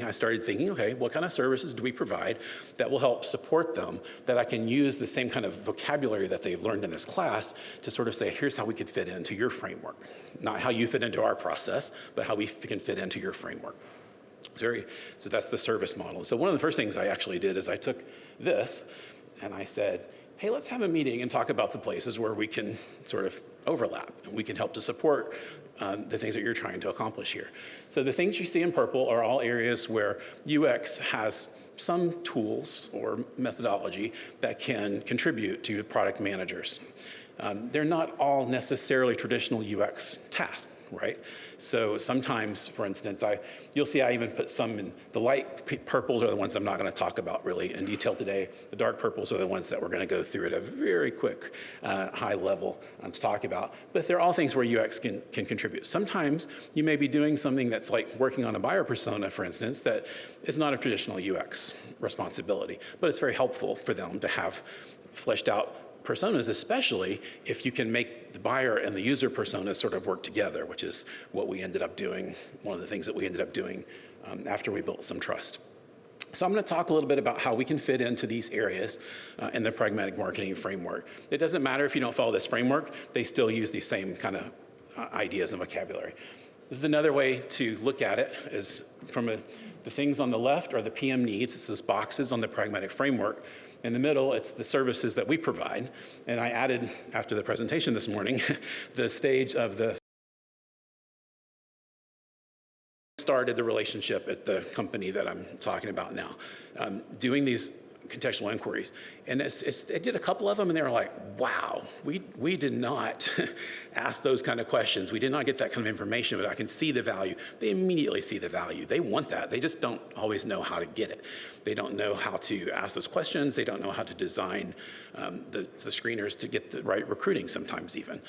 I started thinking, okay, what kind of services do we provide that will help support them, that I can use the same kind of vocabulary that they've learned in this class to sort of say, here's how we could fit into your framework. Not how you fit into our process, but how we can fit into your framework. So that's the service model. So one of the first things I actually did is I took this and I said, hey, let's have a meeting and talk about the places where we can sort of overlap and we can help to support the things that you're trying to accomplish here. So the things you see in purple are all areas where UX has some tools or methodology that can contribute to product managers. They're not all necessarily traditional UX tasks, right? So sometimes, for instance, you'll see I even put some in the light purples are the ones I'm not going to talk about really in detail today. The dark purples are the ones that we're going to go through at a very quick, high level to talk about. But they're all things where UX can contribute. Sometimes you may be doing something that's like working on a buyer persona, for instance, that is not a traditional UX responsibility, but it's very helpful for them to have fleshed out personas, especially if you can make the buyer and the user personas sort of work together, which is what we ended up doing, one of the things that we ended up doing after we built some trust. So I'm going to talk a little bit about how we can fit into these areas in the pragmatic marketing framework. It doesn't matter if you don't follow this framework, they still use these same kind of ideas and vocabulary. This is another way to look at it, is from the things on the left are the PM needs. It's those boxes on the pragmatic framework. In the middle, it's the services that we provide. And I added, after the presentation this morning, the stage of the started the relationship at the company that I'm talking about now, doing these contextual inquiries. And I did a couple of them, and they were like, wow, we did not ask those kind of questions. We did not get that kind of information, but I can see the value. They immediately see the value. They want that. They just don't always know how to get it. They don't know how to ask those questions. They don't know how to design the screeners to get the right recruiting sometimes even.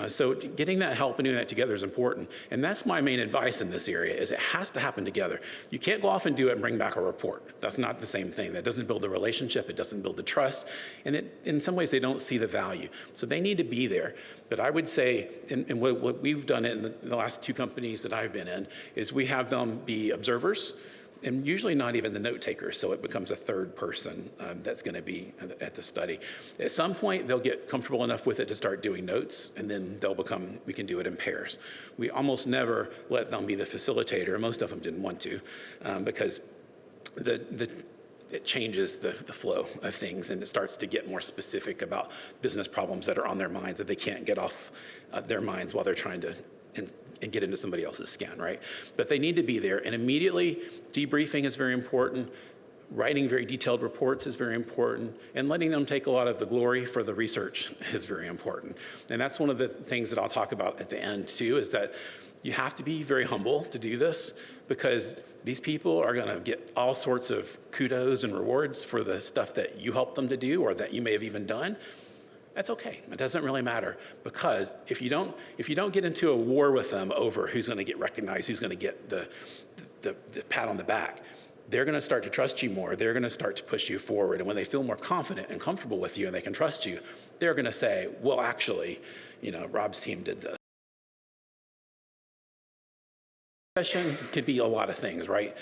So getting that help and doing that together is important. And that's my main advice in this area, is it has to happen together. You can't go off and do it and bring back a report. That's not the same thing. That doesn't build the relationship. It doesn't build the trust. And in some ways, they don't see the value. So they need to be there. But I would say, and what we've done in the last two companies that I've been in, is we have them be observers, and usually not even the note takers, so it becomes a third person that's going to be at the study. At some point, they'll get comfortable enough with it to start doing notes, and then we can do it in pairs. We almost never let them be the facilitator. Most of them didn't want to, because it changes the flow of things, and it starts to get more specific about business problems that are on their minds that they can't get off their minds while they're trying to and get into somebody else's skin, right? But they need to be there, and immediately debriefing is very important. Writing very detailed reports is very important, and letting them take a lot of the glory for the research is very important. And that's one of the things that I'll talk about at the end too, is that you have to be very humble to do this, because these people are going to get all sorts of kudos and rewards for the stuff that you helped them to do or that you may have even done. That's okay. It doesn't really matter, because if you don't get into a war with them over who's going to get recognized, who's going to get the pat on the back, they're going to start to trust you more. They're going to start to push you forward. And when they feel more confident and comfortable with you and they can trust you, they're going to say, well, actually, Rob's team did this. Session could be a lot of things, right?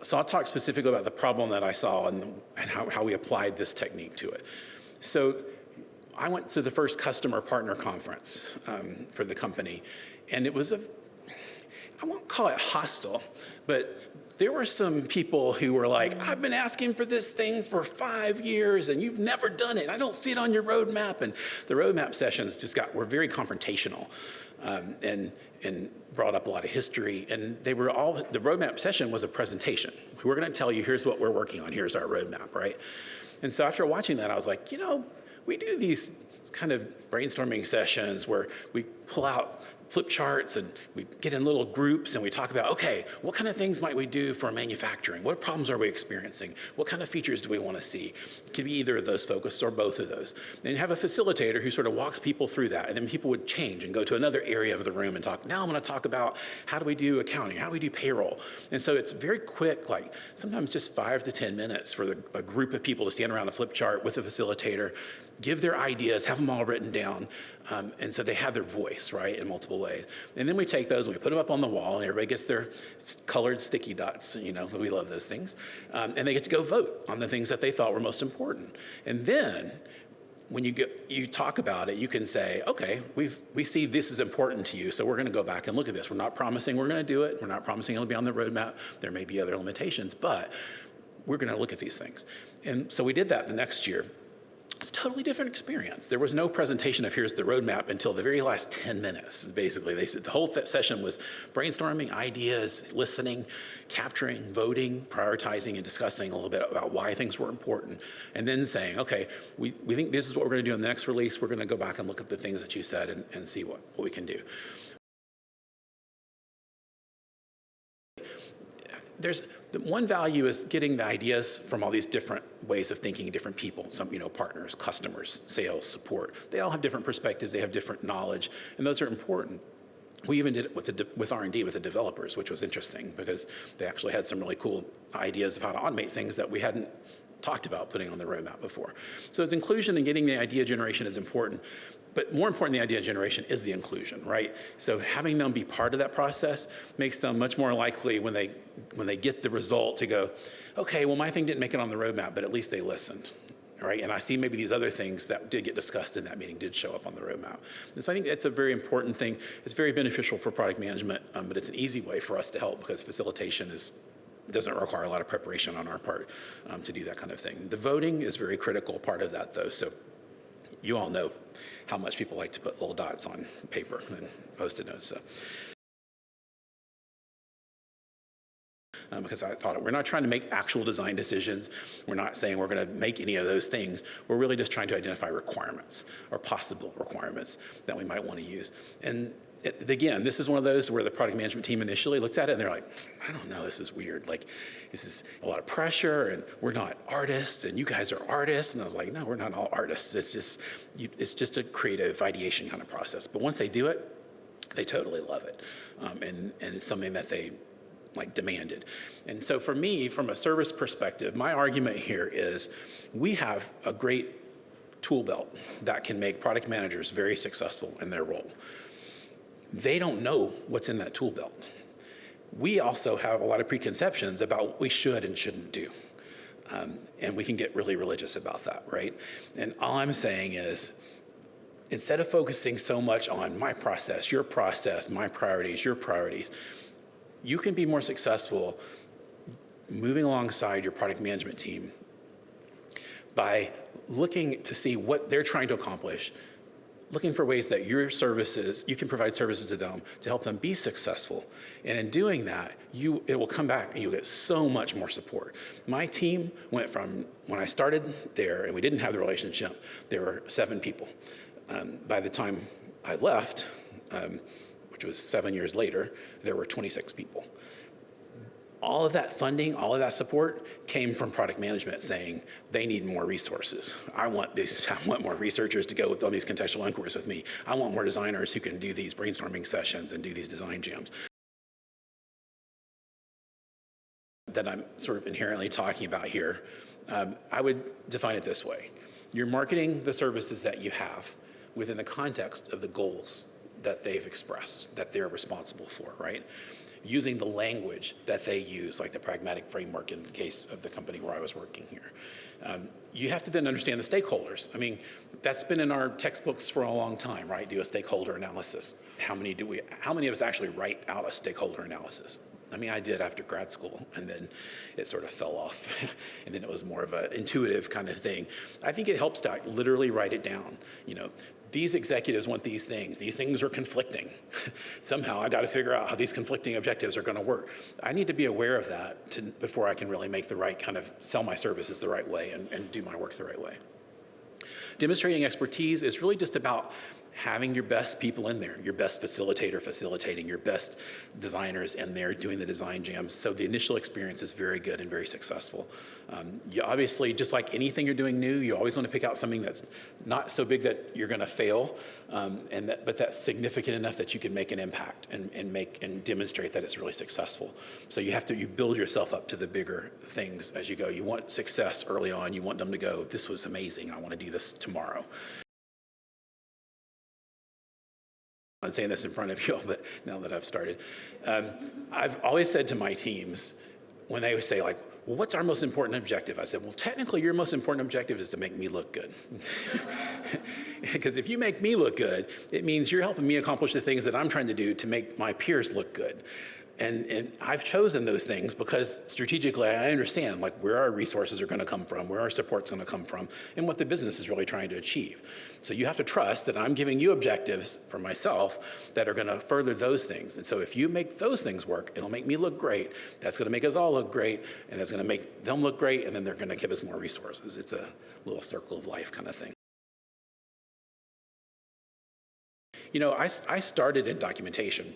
So I'll talk specifically about the problem that I saw and how we applied this technique to it. So I went to the first customer partner conference for the company, and it was I won't call it hostile, but there were some people who were like, I've been asking for this thing for 5 years and you've never done it. I don't see it on your roadmap. And the roadmap sessions were very confrontational and brought up a lot of history. And the roadmap session was a presentation. We're going to tell you, here's what we're working on. Here's our roadmap, right? And so after watching that, I was like, we do these kind of brainstorming sessions where we pull out flip charts and we get in little groups and we talk about, okay, what kind of things might we do for manufacturing? What problems are we experiencing? What kind of features do we want to see? It could be either of those focused or both of those. Then you have a facilitator who sort of walks people through that, and then people would change and go to another area of the room and talk, now I'm going to talk about how do we do accounting? How do we do payroll? And so it's very quick, like sometimes just 5 to 10 minutes for a group of people to stand around a flip chart with a facilitator, give their ideas, have them all written down, And so they have their voice, right, in multiple ways. And then we take those and we put them up on the wall, and everybody gets their colored sticky dots. We love those things. And they get to go vote on the things that they thought were most important. And then when you talk about it, you can say, okay, we see this is important to you, so we're going to go back and look at this. We're not promising we're going to do it. We're not promising it'll be on the roadmap. There may be other limitations, but we're going to look at these things. And so we did that the next year. It's a totally different experience. There was no presentation of here's the roadmap until the very last 10 minutes, basically. They said the whole session was brainstorming, ideas, listening, capturing, voting, prioritizing, and discussing a little bit about why things were important, and then saying, okay, we think this is what we're going to do in the next release. We're going to go back and look at the things that you said and see what we can do. The one value is getting the ideas from all these different ways of thinking, different people, some, partners, customers, sales, support. They all have different perspectives, they have different knowledge, and those are important. We even did it with R&D with the developers, which was interesting because they actually had some really cool ideas of how to automate things that we hadn't talked about putting on the roadmap before. So it's inclusion and getting the idea generation is important, but more important than the idea generation is the inclusion, right? So having them be part of that process makes them much more likely when they get the result to go, okay, well, my thing didn't make it on the roadmap, but at least they listened, right? And I see maybe these other things that did get discussed in that meeting did show up on the roadmap. And so I think that's a very important thing. It's very beneficial for product management, but it's an easy way for us to help because facilitation doesn't require a lot of preparation on our part to do that kind of thing. The voting is a very critical part of that, though. So you all know how much people like to put little dots on paper and Post-it notes. So. Because I thought we're not trying to make actual design decisions. We're not saying we're going to make any of those things. We're really just trying to identify requirements or possible requirements that we might want to use. And again, this is one of those where the product management team initially looks at it and they're like, I don't know, this is weird. Like, this is a lot of pressure and we're not artists and you guys are artists. And I was like, no, we're not all artists. It's just a creative ideation kind of process. But once they do it, they totally love it. And it's something that they demanded. And so for me, from a service perspective, my argument here is we have a great tool belt that can make product managers very successful in their role. They don't know what's in that tool belt. We also have a lot of preconceptions about what we should and shouldn't do. And we can get really religious about that, right? And all I'm saying is, instead of focusing so much on my process, my priorities, your priorities, you can be more successful moving alongside your product management team by looking to see what they're trying to accomplish, looking for ways that you can provide services to them to help them be successful. And in doing that, it will come back and you'll get so much more support. My team went from, when I started there and we didn't have the relationship, there were 7 people. By the time I left, which was 7 years later, there were 26 people. All of that funding, all of that support came from product management saying they need more resources. I want more researchers to go on these contextual inquiries with me. I want more designers who can do these brainstorming sessions and do these design jams. That I'm sort of inherently talking about here, I would define it this way. You're marketing the services that you have within the context of the goals that they've expressed, that they're responsible for, right? Using the language that they use, like the pragmatic framework in the case of the company where I was working here. You have to then understand the stakeholders. I mean, that's been in our textbooks for a long time, right? Do a stakeholder analysis. How many of us actually write out a stakeholder analysis? I mean, I did after grad school, and then it sort of fell off, and then it was more of an intuitive kind of thing. I think it helps to literally write it down. These executives want these things are conflicting. Somehow I got to figure out how these conflicting objectives are going to work. I need to be aware of that before I can really make the right kind of sell my services the right way and do my work the right way. Demonstrating expertise is really just about having your best people in there, your best facilitator facilitating, your best designers in there doing the design jams. So the initial experience is very good and very successful. You obviously, just like anything you're doing new, you always want to pick out something that's not so big that you're going to fail, but that's significant enough that you can make an impact and demonstrate that it's really successful. So you build yourself up to the bigger things as you go. You want success early on. You want them to go, this was amazing. I want to do this tomorrow. I'm saying this in front of you all, but now that I've started, I've always said to my teams, when they would say like, well, what's our most important objective? I said, well, technically your most important objective is to make me look good. Because if you make me look good, it means you're helping me accomplish the things that I'm trying to do to make my peers look good. And I've chosen those things because strategically I understand like where our resources are going to come from, where our support's going to come from, and what the business is really trying to achieve. So you have to trust that I'm giving you objectives for myself that are going to further those things. And so if you make those things work, it'll make me look great. That's going to make us all look great, and that's going to make them look great, and then they're going to give us more resources. It's a little circle of life kind of thing. You know, I started in documentation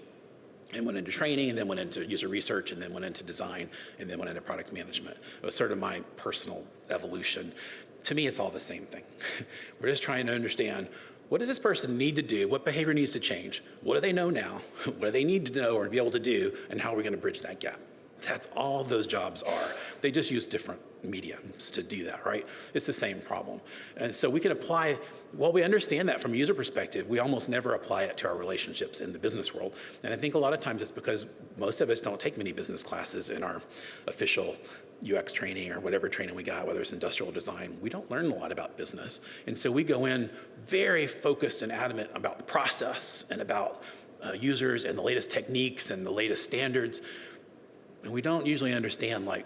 and went into training, and then went into user research, and then went into design, and then went into product management. It was sort of my personal evolution. To me, it's all the same thing. We're just trying to understand, what does this person need to do? What behavior needs to change? What do they know now? What do they need to know or be able to do? And how are we going to bridge that gap? That's all those jobs are. They just use different mediums to do that, right? It's the same problem. And so we can apply, while we understand that from a user perspective, we almost never apply it to our relationships in the business world. And I think a lot of times it's because most of us don't take many business classes in our official UX training or whatever training we got, whether it's industrial design. We don't learn a lot about business. And so we go in very focused and adamant about the process and about users and the latest techniques and the latest standards. And we don't usually understand, like,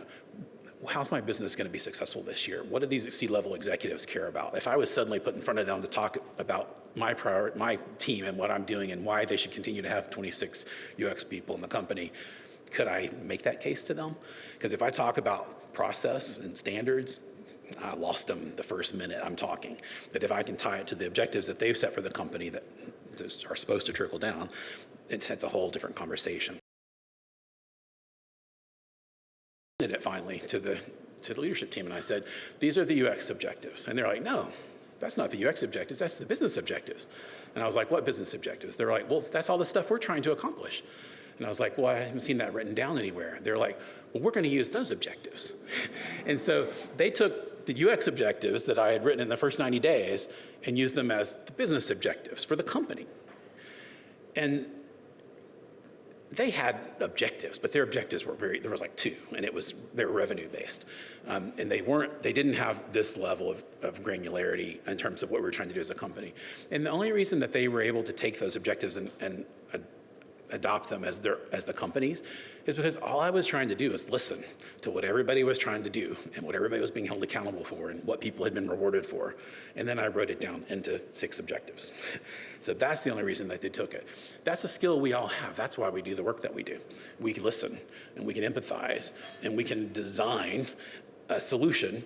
how's my business going to be successful this year? What do these C-level executives care about? If I was suddenly put in front of them to talk about my team and what I'm doing and why they should continue to have 26 UX people in the company, could I make that case to them? Because if I talk about process and standards, I lost them the first minute I'm talking. But if I can tie it to the objectives that they've set for the company that are supposed to trickle down, it's a whole different conversation. It finally to the leadership team, and I said, these are the UX objectives. And they're like, no, that's not the UX objectives, that's the business objectives. And I was like, what business objectives? They're like, well, that's all the stuff we're trying to accomplish. And I was like, well, I haven't seen that written down anywhere. They're like, well, we're going to use those objectives. And so they took the UX objectives that I had written in the first 90 days and used them as the business objectives for the company. And they had objectives, but their objectives were there was like two, and they were revenue based. And they didn't have this level of granularity in terms of what we were trying to do as a company. And the only reason that they were able to take those objectives and adopt them as the companies is because all I was trying to do is listen to what everybody was trying to do and what everybody was being held accountable for and what people had been rewarded for. And then I wrote it down into 6 objectives. So that's the only reason that they took it. That's a skill we all have. That's why we do the work that we do. We listen and we can empathize and we can design a solution